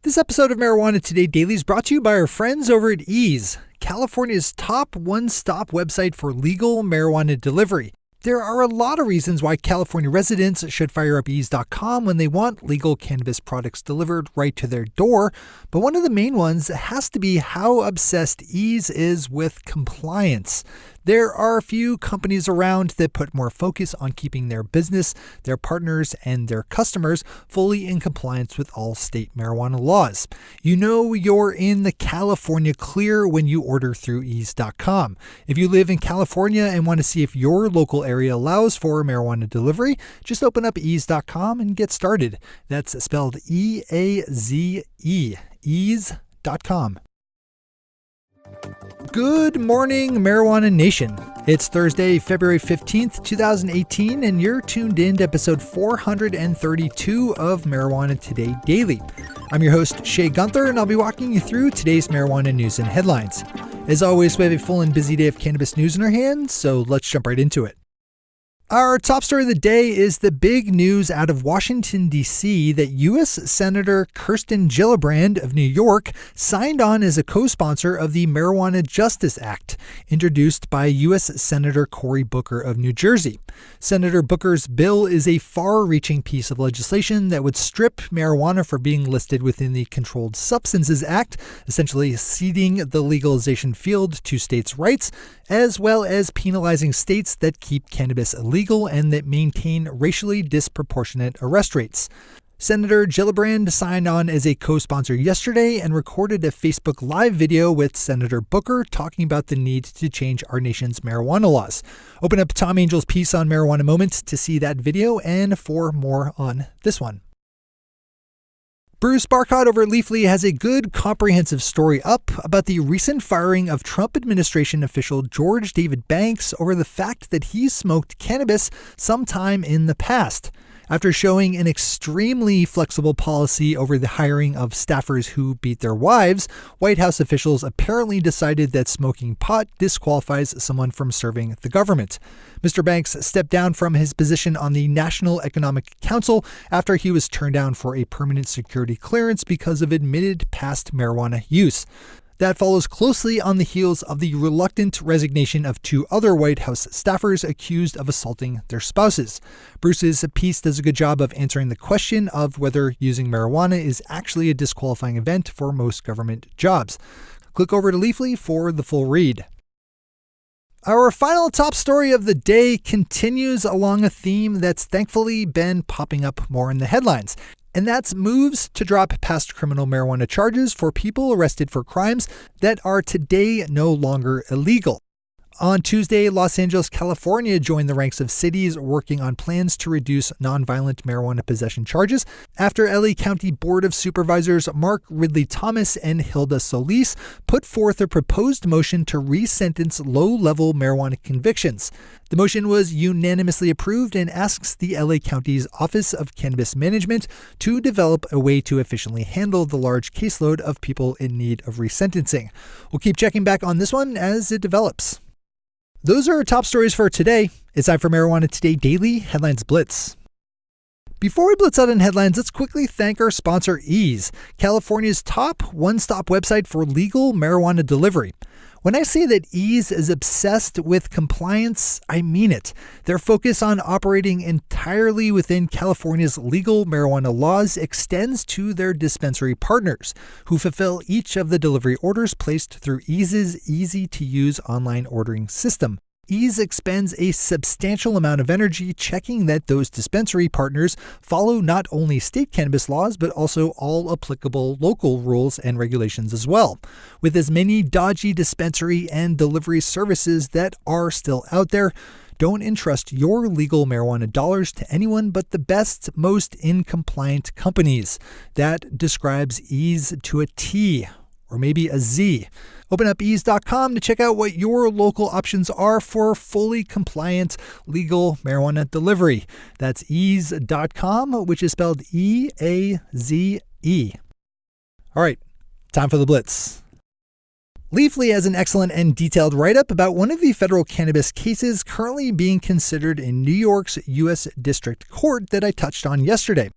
This episode of Marijuana Today Daily is brought to you by our friends over at Ease, California's top one-stop website for legal marijuana delivery. There are a lot of reasons why California residents should fire up ease.com when they want legal cannabis products delivered right to their door, but one of the main ones has to be how obsessed Ease is with compliance. There are a few companies around that put more focus on keeping their business, their partners, and their customers fully in compliance with all state marijuana laws. You know you're in the California clear when you order through ease.com. If you live in California and want to see if your local area allows for marijuana delivery, just open up ease.com and get started. That's spelled E-A-Z-E, ease.com. Good morning, Marijuana Nation. It's Thursday, February 15th, 2018, and you're tuned in to episode 432 of Marijuana Today Daily. I'm your host, Shay Gunther, and I'll be walking you through today's marijuana news and headlines. As always, we have a full and busy day of cannabis news in our hands, so let's jump right into it. Our top story of the day is the big news out of Washington, D.C. that U.S. Senator Kirsten Gillibrand of New York signed on as a co-sponsor of the Marijuana Justice Act, introduced by U.S. Senator Cory Booker of New Jersey. Senator Booker's bill is a far-reaching piece of legislation that would strip marijuana for being listed within the Controlled Substances Act, essentially ceding the legalization field to states' rights, as well as penalizing states that keep cannabis illegal and that maintain racially disproportionate arrest rates. Senator Gillibrand signed on as a co-sponsor yesterday and recorded a Facebook Live video with Senator Booker talking about the need to change our nation's marijuana laws. Open up Tom Angel's piece on Marijuana Moment to see that video and for more on this one. Bruce Barcott over at Leafly has a good comprehensive story up about the recent firing of Trump administration official George David Banks over the fact that he smoked cannabis sometime in the past. After showing an extremely flexible policy over the hiring of staffers who beat their wives, White House officials apparently decided that smoking pot disqualifies someone from serving the government. Mr. Banks stepped down from his position on the National Economic Council after he was turned down for a permanent security clearance because of admitted past marijuana use. That follows closely on the heels of the reluctant resignation of two other White House staffers accused of assaulting their spouses. Bruce's piece does a good job of answering the question of whether using marijuana is actually a disqualifying event for most government jobs. Click over to Leafly for the full read. Our final top story of the day continues along a theme that's thankfully been popping up more in the headlines. And that's moves to drop past criminal marijuana charges for people arrested for crimes that are today no longer illegal. On Tuesday, Los Angeles, California joined the ranks of cities working on plans to reduce nonviolent marijuana possession charges after LA County Board of Supervisors Mark Ridley Thomas and Hilda Solis put forth a proposed motion to re-sentence low-level marijuana convictions. The motion was unanimously approved and asks the LA County's Office of Cannabis Management to develop a way to efficiently handle the large caseload of people in need of resentencing. We'll keep checking back on this one as it develops. Those are our top stories for today. It's time for Marijuana Today Daily Headlines Blitz. Before we blitz out in headlines, let's quickly thank our sponsor Ease, California's top one-stop website for legal marijuana delivery. When I say that Ease is obsessed with compliance, I mean it. Their focus on operating entirely within California's legal marijuana laws extends to their dispensary partners, who fulfill each of the delivery orders placed through Ease's easy-to-use online ordering system. Ease expends a substantial amount of energy checking that those dispensary partners follow not only state cannabis laws, but also all applicable local rules and regulations as well. With as many dodgy dispensary and delivery services that are still out there, don't entrust your legal marijuana dollars to anyone but the best, most in-compliant companies. That describes Ease to a T, or maybe a Z. Open up ease.com to check out what your local options are for fully compliant legal marijuana delivery. That's ease.com, which is spelled E-A-Z-E. All right, time for the blitz. Leafly has an excellent and detailed write-up about one of the federal cannabis cases currently being considered in New York's U.S. District Court that I touched on yesterday.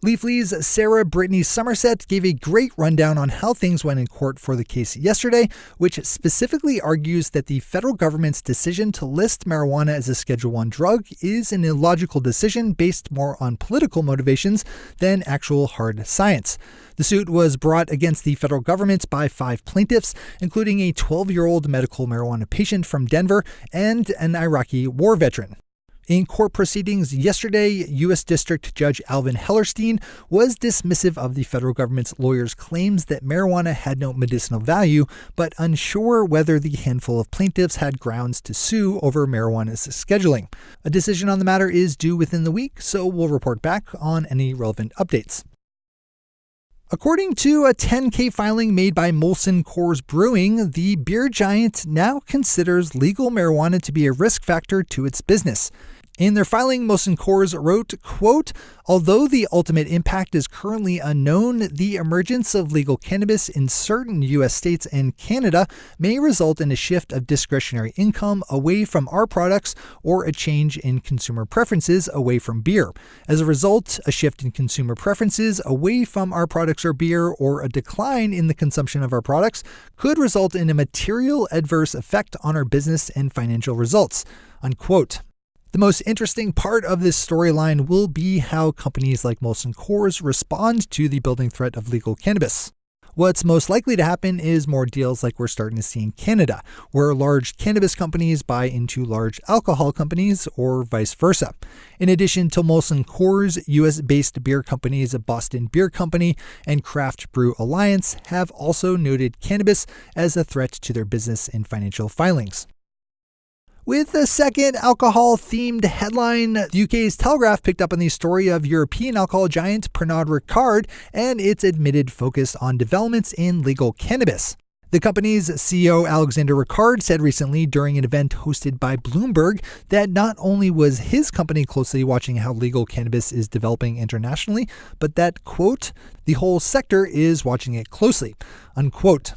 Leafly's Sarah Brittany Somerset gave a great rundown on how things went in court for the case yesterday, which specifically argues that the federal government's decision to list marijuana as a Schedule I drug is an illogical decision based more on political motivations than actual hard science. The suit was brought against the federal government by 5 plaintiffs, including a 12-year-old medical marijuana patient from Denver and an Iraqi war veteran. In court proceedings yesterday, U.S. District Judge Alvin Hellerstein was dismissive of the federal government's lawyers' claims that marijuana had no medicinal value, but unsure whether the handful of plaintiffs had grounds to sue over marijuana's scheduling. A decision on the matter is due within the week, so we'll report back on any relevant updates. According to a 10-K filing made by Molson Coors Brewing, the beer giant now considers legal marijuana to be a risk factor to its business. In their filing, Molson Coors wrote, quote, "Although the ultimate impact is currently unknown, the emergence of legal cannabis in certain U.S. states and Canada may result in a shift of discretionary income away from our products or a change in consumer preferences away from beer. As a result, a shift in consumer preferences away from our products or beer or a decline in the consumption of our products could result in a material adverse effect on our business and financial results," unquote. The most interesting part of this storyline will be how companies like Molson Coors respond to the building threat of legal cannabis. What's most likely to happen is more deals like we're starting to see in Canada, where large cannabis companies buy into large alcohol companies or vice versa. In addition to Molson Coors, US-based beer companies Boston Beer Company and Craft Brew Alliance have also noted cannabis as a threat to their business and financial filings. With the second alcohol-themed headline, the UK's Telegraph picked up on the story of European alcohol giant Pernod Ricard and its admitted focus on developments in legal cannabis. The company's CEO Alexander Ricard said recently during an event hosted by Bloomberg that not only was his company closely watching how legal cannabis is developing internationally, but that, quote, "the whole sector is watching it closely," unquote.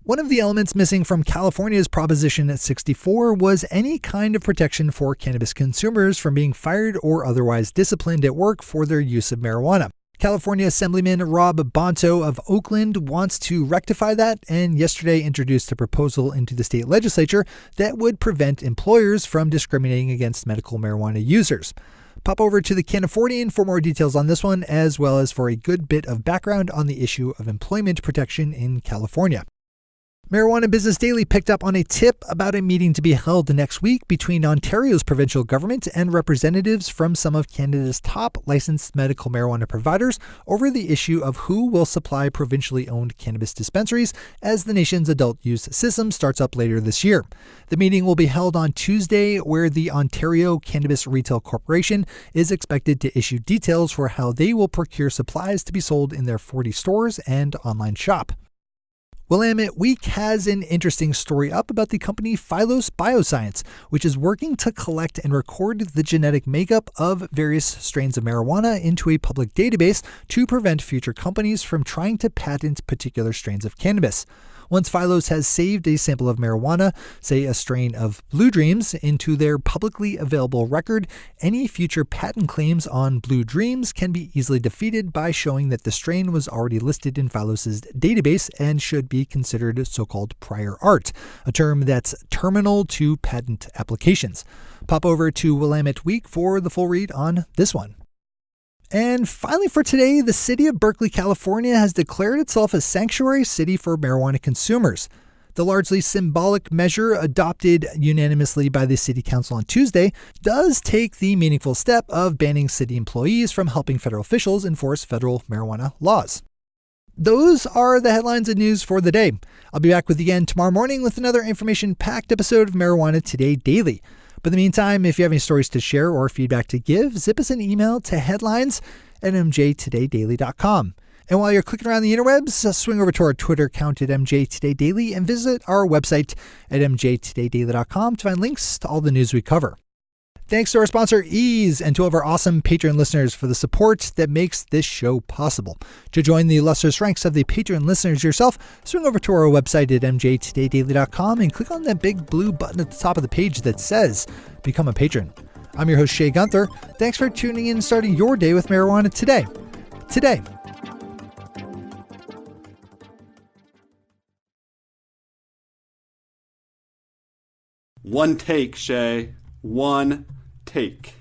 One of the elements missing from California's Proposition 64 was any kind of protection for cannabis consumers from being fired or otherwise disciplined at work for their use of marijuana. California Assemblyman Rob Bonto of Oakland wants to rectify that and yesterday introduced a proposal into the state legislature that would prevent employers from discriminating against medical marijuana users. Pop over to the Cannifornian for more details on this one, as well as for a good bit of background on the issue of employment protection in California. Marijuana Business Daily picked up on a tip about a meeting to be held next week between Ontario's provincial government and representatives from some of Canada's top licensed medical marijuana providers over the issue of who will supply provincially owned cannabis dispensaries as the nation's adult use system starts up later this year. The meeting will be held on Tuesday, where the Ontario Cannabis Retail Corporation is expected to issue details for how they will procure supplies to be sold in their 40 stores and online shop. Willamette Week has an interesting story up about the company Phylos Bioscience, which is working to collect and record the genetic makeup of various strains of marijuana into a public database to prevent future companies from trying to patent particular strains of cannabis. Once Phylos has saved a sample of marijuana, say a strain of Blue Dreams, into their publicly available record, any future patent claims on Blue Dreams can be easily defeated by showing that the strain was already listed in Phylos' database and should be considered so-called prior art, a term that's terminal to patent applications. Pop over to Willamette Week for the full read on this one. And finally for today, the city of Berkeley, California has declared itself a sanctuary city for marijuana consumers. The largely symbolic measure adopted unanimously by the city council on Tuesday does take the meaningful step of banning city employees from helping federal officials enforce federal marijuana laws. Those are the headlines and news for the day. I'll be back with you again tomorrow morning with another information-packed episode of Marijuana Today Daily. But in the meantime, if you have any stories to share or feedback to give, zip us an email to headlines@mjtodaydaily.com. And while you're clicking around the interwebs, swing over to our Twitter account at mjtodaydaily and visit our website at mjtodaydaily.com to find links to all the news we cover. Thanks to our sponsor, Ease, and to all of our awesome Patreon listeners for the support that makes this show possible. To join the illustrious ranks of the Patreon listeners yourself, swing over to our website at mjtodaydaily.com and click on that big blue button at the top of the page that says Become a Patron. I'm your host, Shay Gunther. Thanks for tuning in and starting your day with marijuana today. One take, Shay. One take.